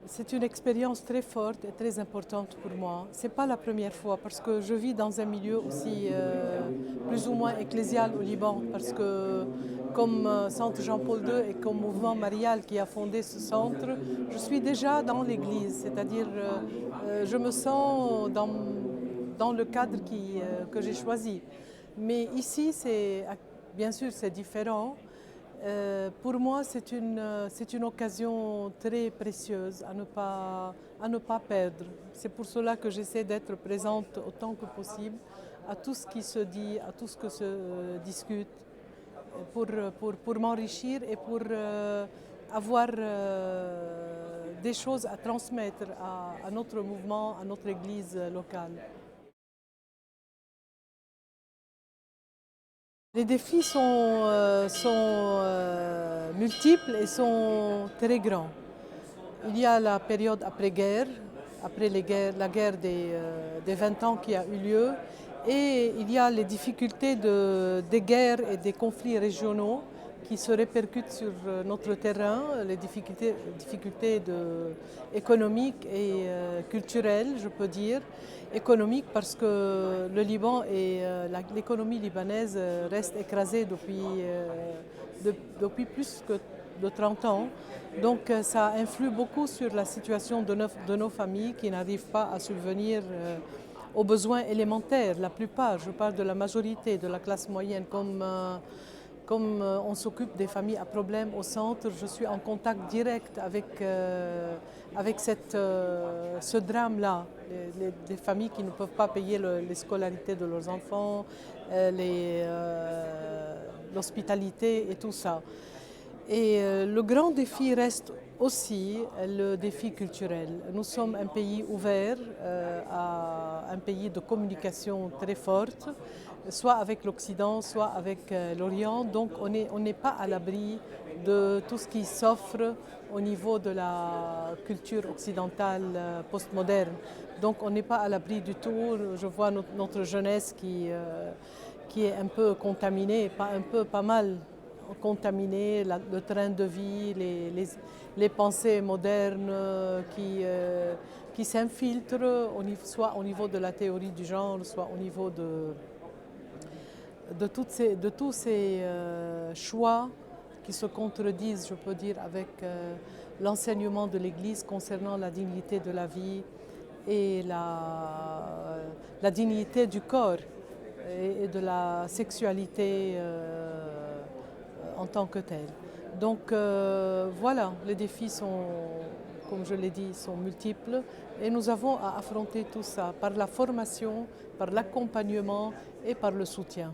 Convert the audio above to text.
C'est une expérience très forte et très importante pour moi. Ce n'est pas la première fois parce que je vis dans un milieu aussi plus ou moins ecclésial au Liban parce que comme Centre Jean-Paul II et comme mouvement marial qui a fondé ce centre, je suis déjà dans l'église, c'est-à-dire je me sens dans le cadre que j'ai choisi. Mais ici, bien sûr, c'est différent. Pour moi, c'est une occasion très précieuse à ne pas perdre. C'est pour cela que j'essaie d'être présente autant que possible à tout ce qui se dit, à tout ce que se discute, pour m'enrichir et pour avoir des choses à transmettre à notre mouvement, à notre église locale. Les défis sont multiples et sont très grands. Il y a la période après-guerre, après la guerre des 20 ans qui a eu lieu, et il y a les difficultés des guerres et des conflits régionaux qui se répercutent sur notre terrain, les difficultés économiques et culturelles, je peux dire. Économiques parce que le Liban et l'économie libanaise reste écrasée depuis plus de 30 ans. Donc ça influe beaucoup sur la situation de nos familles qui n'arrivent pas à subvenir aux besoins élémentaires. La plupart, je parle de la majorité de la classe moyenne, comme on s'occupe des familles à problème au centre, je suis en contact direct avec ce drame-là, des familles qui ne peuvent pas payer les scolarités de leurs enfants, l'hospitalité et tout ça. Et le grand défi reste aussi le défi culturel. Nous sommes un pays ouvert, un pays de communication très forte, soit avec l'Occident, soit avec l'Orient. Donc on n'est pas à l'abri de tout ce qui s'offre au niveau de la culture occidentale postmoderne. Donc on n'est pas à l'abri du tout. Je vois notre jeunesse qui est un peu contaminée, pas mal contaminée, le train de vie, les pensées modernes qui s'infiltrent, soit au niveau de la théorie du genre, soit au niveau de tous ces choix qui se contredisent, je peux dire, avec l'enseignement de l'Église concernant la dignité de la vie et la dignité du corps et de la sexualité en tant que telle. Donc voilà, les défis sont, comme je l'ai dit, sont multiples et nous avons à affronter tout ça par la formation, par l'accompagnement et par le soutien.